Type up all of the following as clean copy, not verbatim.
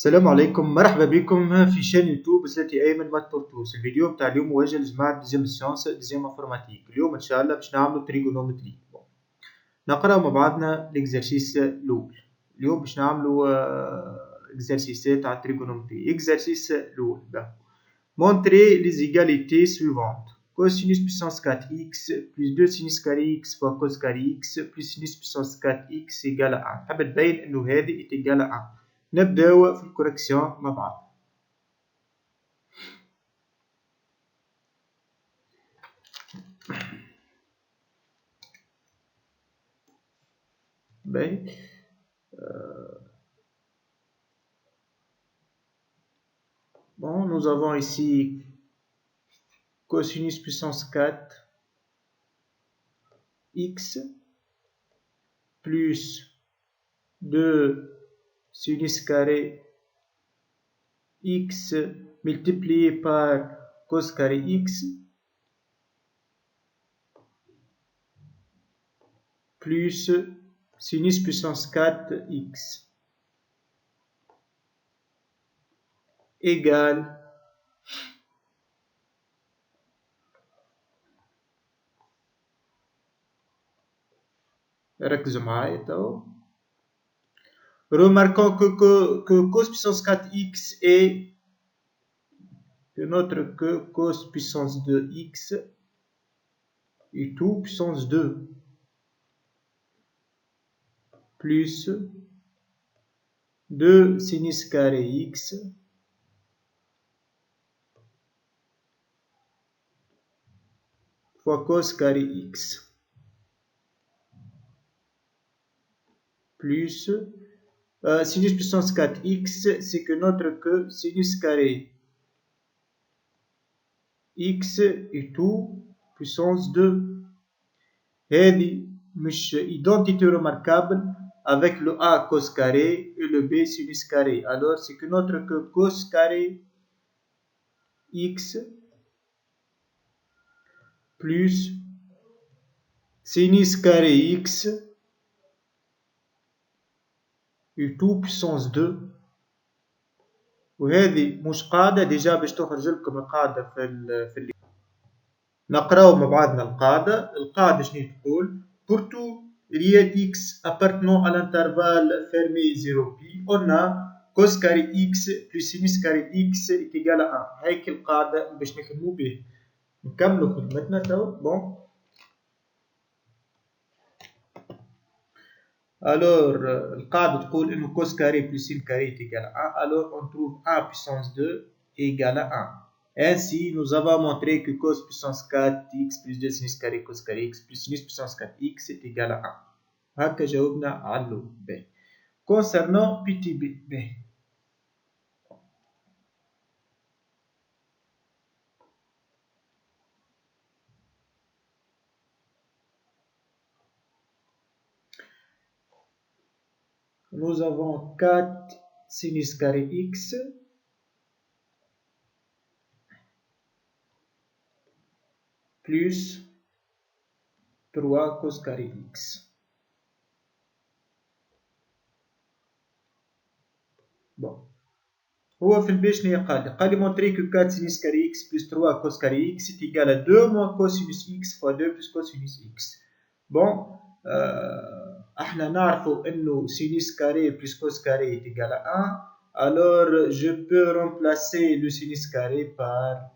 السلام عليكم، مرحبا بكم في شان يوتيوب سلاتي ايمن مات بورتوس. الفيديو بتاع اليوم موجه لجماعة ديزيام سيونس ديزيام انفورماتيك. اليوم ان شاء الله باش نعملو تريغونومتري. نقراو مع بعضنا ليكزارسيس الاول. اليوم باش نعملو اكزارسيسات تاع تريغونومتري. اكزارسيس الاول montrer les égalités suivantes: cosinus puissance 4x plus 2 sinus carré x fois cos carré x plus sinus puissance 4x égale à 1. حاب تبين انه هذه égale à 1. نبداو في الكوريكسيون مع بعض. Bon, nous avons ici cosinus puissance 4 x plus 2 sinus carré x multiplié par cos carré x plus sinus puissance 4x égale ركزوا معايا تو. Remarquons que cos puissance 4x est autre que cos puissance 2x et tout puissance 2 plus 2 sinus carré x fois cos carré x plus sinus puissance 4x, c'est que notre que sinus carré x et tout puissance 2. هذه مش identité remarquable avec le a cos carré et le b sinus carré. Alors c'est que notre que cos carré x plus sinus carré x et tout puissance 2. وهذه مش قاعدة ديجا باش تخرج لكم القاعدة في نقراو مع بعضنا القاعدة شنو تقول: pour tout réel x appartenant à l'intervalle fermé 0 pi on a cos carré x plus sinus carré x est égal à 1. هيك القاعدة باش نخدمو بها. نكملو خدمتنا تو. بون alors القاعدة تقول إنه cos carré plus sin carré est égal à 1. alors on trouve 1 puissance 2 égale à 1. Ainsi, nous avons montré que cos puissance 4x plus 2 sinus carré cos carré x plus sinus puissance 4x est égal à 1. هكا جاوبنا على الأول. Concernant petit b. Nous avons 4 sinus carré x plus 3 cos carré x. Bon. هو في البي شنو قال لي montrer que 4 sinus carré x plus 3 cos carré x est égal à 2 moins cosinus x fois 2 plus cosinus x. Bon, احنا نعرفوا انه sinus carré plus cos carré est égal à 1. Alors je peux remplacer le sinus carré par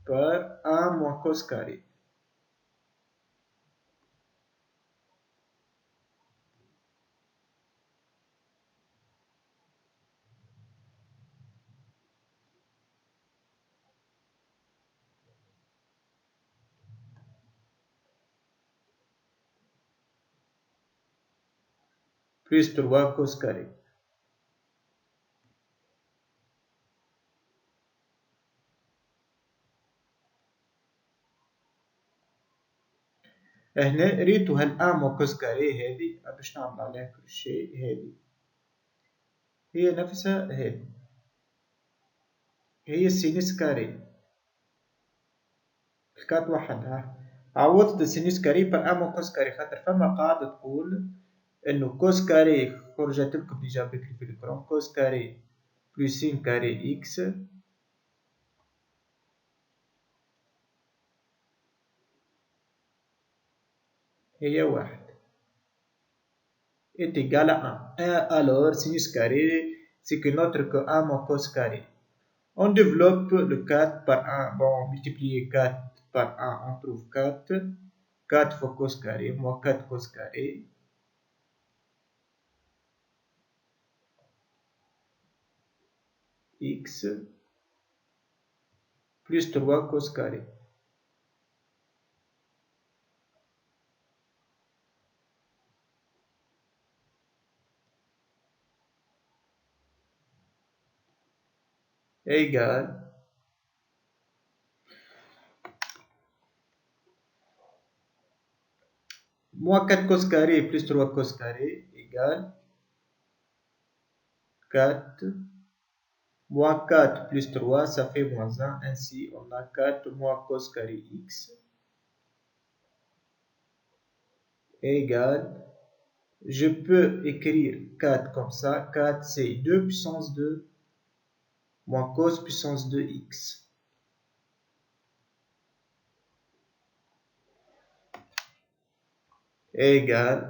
par 1 moins cos carré. Plus 3 cos carré. هنا ريتو هالآن كوس كاري هذه باش نعمل عليها كل شيء. هذه هي نفسها هذه هي السينوس كاري الكات وحدها. عوضت السينوس كاري بار ان مون كوس كاري، خاطر فما قاعدة تقول انه كوس كاري خرجت لكم ديجا بكري في الكرون، كوس كاري بلس سين كاري اكس هي واحد est égal à 1. Alors, sinus carré, c'est que notre que 1 moins cos carré. On développe le 4 par 1. Bon, multiplier 4 par 1, on trouve 4. 4 fois cos carré, moins 4 cos carré. X plus 3 cos carré. Égale moins 4 cos carré plus 3 cos carré égale 4. Moins 4 plus 3, ça fait moins 1. Ainsi, on a 4 moins cos carré x égale, je peux écrire 4 comme ça. 4, c'est 2 puissance 2 moins cos puissance 2x égale,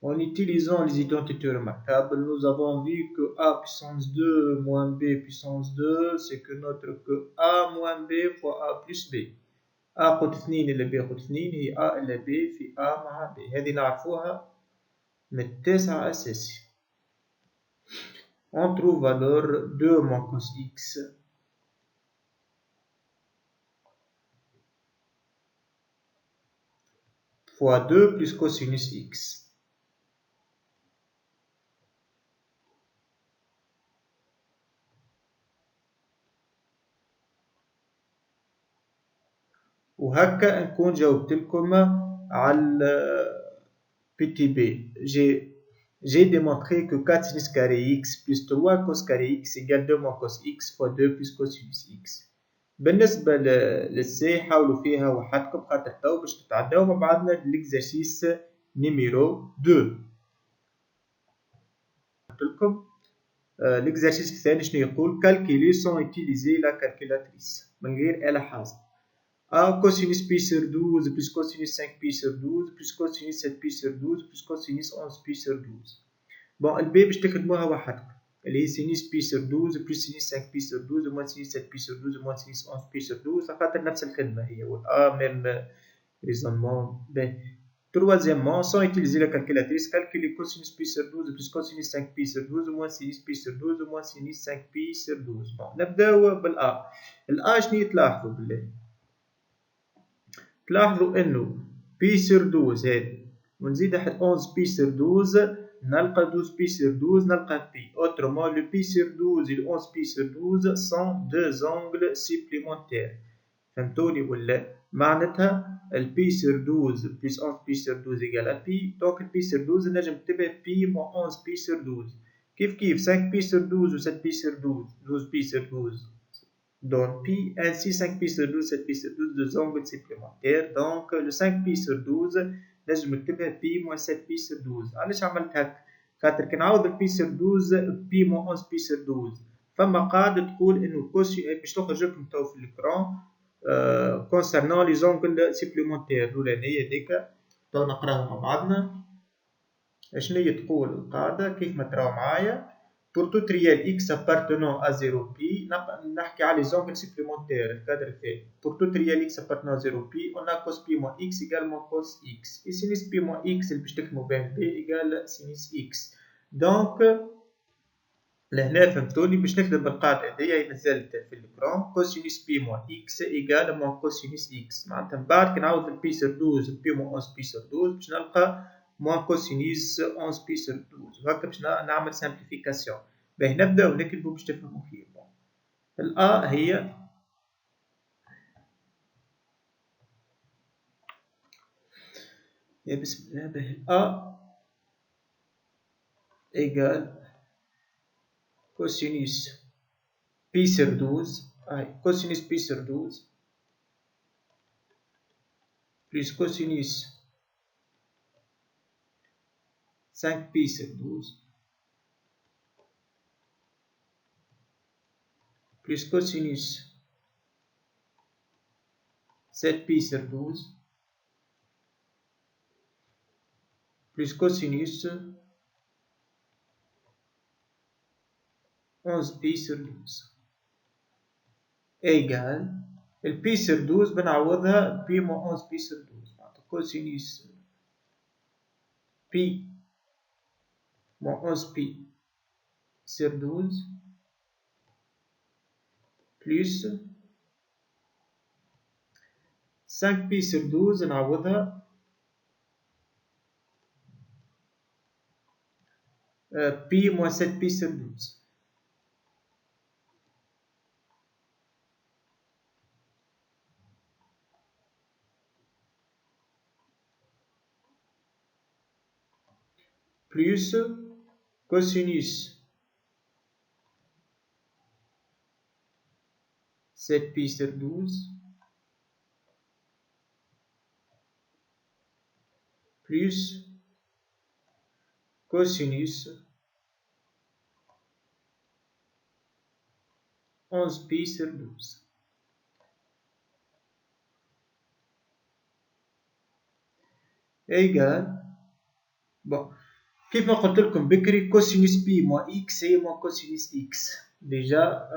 en utilisant les identités remarquables, nous avons vu que a puissance 2 moins b puissance 2, c'est que notre que a moins b fois a plus b. a قد 2 إلى b قد 2 هي a إلى b في a مع b. هذه نعرفوها من التاسع أساسي. On trouve alors 2 moins cos x fois 2 plus cosinus x. وهكا نكون جاوبت لكم على petit b. J'ai démontré que 4 sinus carré x plus 3 cos carré x égale 2 moins cos x fois 2 plus cosinus x. بالنسبة للسي حاولوا فيها وحدكم خاطر تو باش تتعداو مع بعضنا ليكزارسيس نيميرو 2. قلت لكم ليكزارسيس الثاني شنو يقول؟ كالكيلي سون utiliser la calculatrice من غير آلة حاسبة. A cosinus pi sur 12 plus cosinus 5 pi sur 12 plus cosinus 7 pi sur 12 plus cosinus 11 pi sur 12. Bon, البي باش تخدموها وحدكم اللي هي سينيس بي سور 12 بلس سينيس 5 بي سور 12 وموان سينيس 7 بي سور 12 وموان سينيس 11 بي سور 12 خاطر نفس الخدمة هي والأ ميم ريزونمون. باهي troisièmement sans utiliser la calculatrice calculer cosinus pi sur 12 plus cosinus 5 pi sur 12 وموان سينيس بي sur 12 وموان سينيس 5 بي sur 12. bon نبداو بالأ. الأ شنو تلاحظوا بالله؟ تلاحظوا انه بي سور 12 هذه ونزيد 11 بي سور 12 نلقى 12 بي سور 12 نلقى بي. autrement le بي سور 12 et le 11 بي سور 12 sont deux angles supplémentaires. فهمتوني ولا؟ معناتها البي سور 12 بلس 11 بي سور 12 égale à بي. دونك البي سور 12 نجم تبع بي moins 11 بي سور 12 كيف 5 بي سور 12 و 7 بي سور 12 12 بي سور 12 donne pi, ainsi 5 pi sur 12, 7 pi sur 12, deux angles supplémentaires. Donc le 5 pi sur 12 نجم نكتبها pi moins 7 pi sur 12. علاش عملت هكا؟ خاطر كي نعوض pi sur 12 pi moins 11 pi sur 12 فما قاعدة تقول إنه باش تخرج لكم تو في الإكران concernant les angles supplémentaires. الأولانية هذيكا تو نقراها مع بعضنا. شنو هي تقول القاعدة كيف ما تراو معايا؟ Pour tout réel x appartenant à 0 pi, نحكي على les angles supplémentaires الكادر الثاني. Pour tout réel x appartenant à 0 pi, on a cos pi moins x égale moins cos x. Et sinus pi moins x اللي باش تخدموا بين b égale sinus x. Donc لهنا فهمتوني باش نخدم بالقاعدة هذيا مازالت في الإكران cosinus pi moins x égale moins cosinus x. معناتها من بعد كي نعوض ال pi sur 12 pi moins 11 pi sur 12 باش نلقى moins cosinus 11 pi sur 12 وهكا باش نعمل simplification. باهي نبداو نكتبو باش تفهمو خير. الأ هي يا بسم الله. باهي أ إيجال cosinus pi sur 12 cosinus pi sur 12 plus cosinus 5pi sur 12 plus cosinus 7pi sur 12 plus cosinus 11pi sur 12 égale البي sur 12 بنعوضها بي moins 11 بي sur 12 معناتها كوسينوس بي moins 11 بي sur 12 plus 5 بي sur 12 نعوضها بي moins 7 بي sur 12 plus cosinus 7pi sur 12 plus cosinus 11pi sur 12 égale bon كيف ما قلت لكم بكري كوسينوس بي موا اكس هي موا كوسينوس اكس ديجا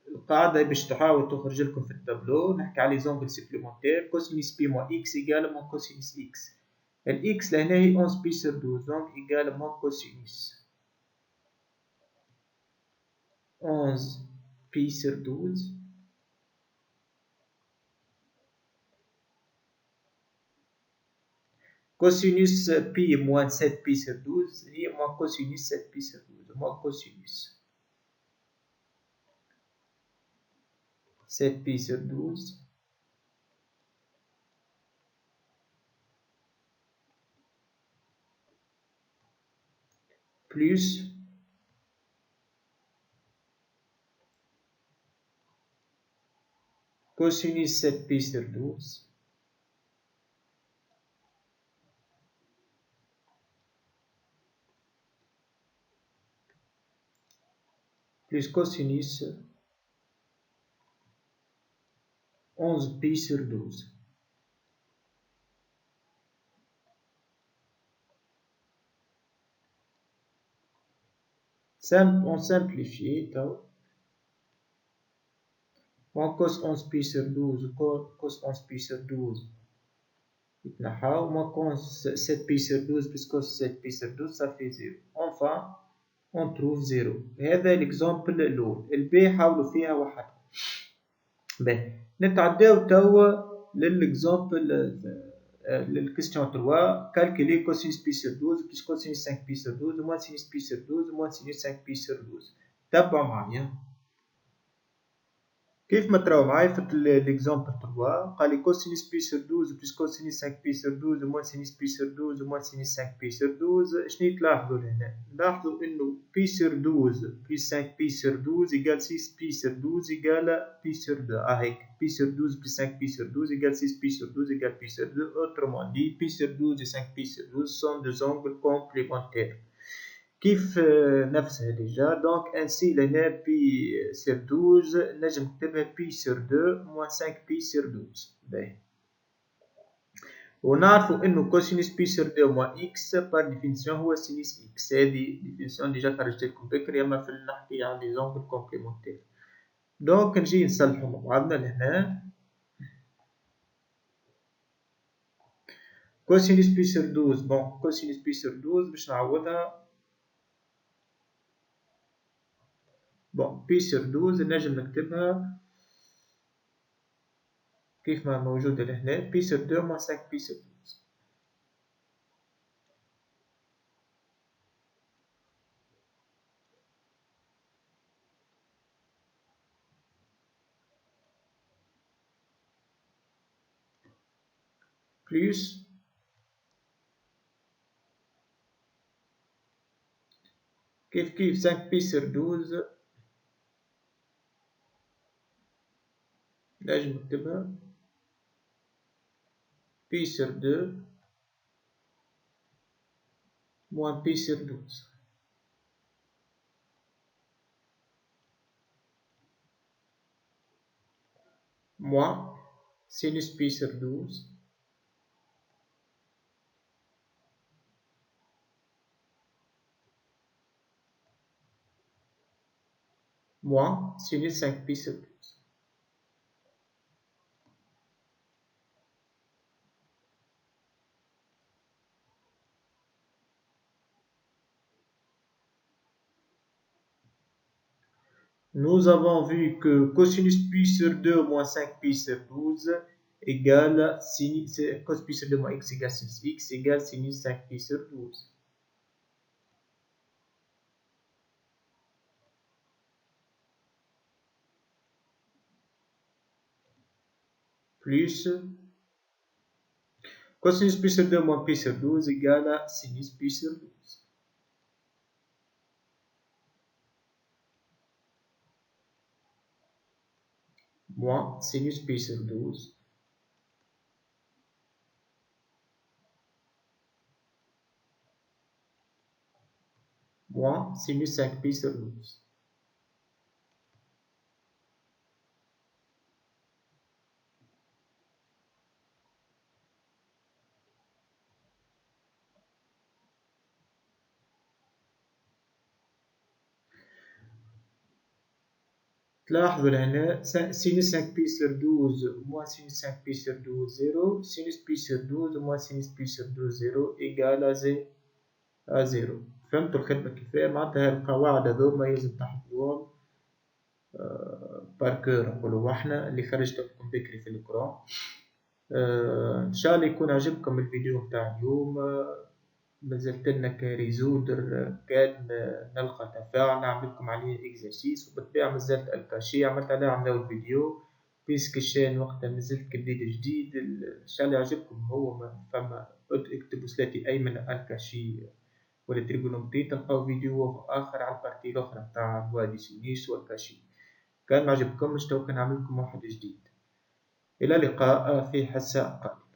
القاعدة باش تحاول تخرج لكم في التابلو نحكي على زونغل سيبليمونتير كوسينوس بي موا اكس ايجال موا كوسينوس اكس الاكس لهنا هي 11 بي سور 12 دونك ايجال موا كوسينوس 11 بي سور 12 كوسينوس بي موان 7 بي سور 12 هي موا كوسينوس 7 بي سور 12 موا كوسينوس 7 pi sur 12 plus cosinus 7 pi sur 12 plus cosinus 11 pi sur 12 on simplifie moins cos 11 pi sur 12 cos 11 pi sur 12 يتنحاو moins cos 7 pi sur 12 plus cos 7 pi sur 12 ça fait 0 enfin on trouve 0 هذا l'exemple الأول الباقي حاولوا فيها وحدكم باهي نتعداو توا للإكزامبل للكيستيون 3 calculer cosinus pi sur 12 plus cosinus 5 pi sur 12 moins sinus pi sur 12 moins sinus 5 pi sur 12 تبعوا معايا كيف ما تراو معايا في l'exemple 3 قال لي cosinus pi sur 12 plus cosinus 5 pi sur 12 moins sinus pi sur 12 moins sinus 5 pi sur 12 شنو تلاحظوا هنا لاحظوا انه pi sur 12 plus 5 pi sur 12 égale 6 pi sur 12 égale pi sur 2 هيك pi sur 12 plus 5 pi sur 12 égale 6 pi sur 12 égale pi sur 2 autrement dit pi sur 12 et 5 pi sur 12 sont deux angles complémentaires كيف نفسها ديجا دونك انسي لهنا بي سير 12 نجم نكتبها بي سير 2 موان 5 بي سير 12 باهي ونعرفوا انه كوسينوس بي سير 2 موان اكس بار ديفينيسيون هو سينوس اكس هذه ديفينيسيون ديجا خرجت لكم بكري اما في نحكي عن لي زونغل كومبليمونتير دونك نجي نصلحوا مع بعضنا لهنا كوسينوس بي سير 12 بون كوسينوس بي سير 12 باش نعوضها بون بي سور 12 نجم نكتبها كيف ما موجودة لهنا بي سور 2 موان 5 بي سور 12 بلس كيف 5 بي سور 12 نجم نكتبها pi sur 2 moins pi sur 12. Moins sinus pi sur 12 moins sinus 5 pi sur 12. Nous avons vu que cosinus pi sur 2 moins 5 pi sur 12 égale cos pi sur 2 moins x égale sinus x égale sinus 5 pi sur 12. Plus cosinus pi sur 2 moins pi sur 12 égale sinus pi sur 12. Moins sinus pi sur 12 moins sinus 5 pi sur 12. تلاحظوا لهنا sinus 5 pi sur 12 moins sinus 5 pi sur 12 0 sinus pi sur 12 moins sinus pi sur 12 0 égale à 0. فهمتوا الخدمة كيفاه؟ معناتها القواعد هذوما يلزم تحفظوهم باركور نقولوا احنا اللي خرجت لكم بكري في القرآن. ان شاء الله يكون عجبكم الفيديو متاع اليوم. مازلت لنا كريزودر كان نلقى تفاعل نعملكم عليه اكزرسيس، وبالطبيعة مازلت الكاشي عملت عليه عملوا الفيديو بيسك الشان وقتها مازلت كبديد جديد. ان شاء الله يعجبكم. هو فما اكتبوا سلاتي ايمن الكاشي ولا تريجونومتري تلقاو فيديو اخر على البارتي الاخرى نتاع الوادي سينيس والكاشي. كان معجبكمش تو كان نعملكم واحد جديد. الى اللقاء في حصة قادمة.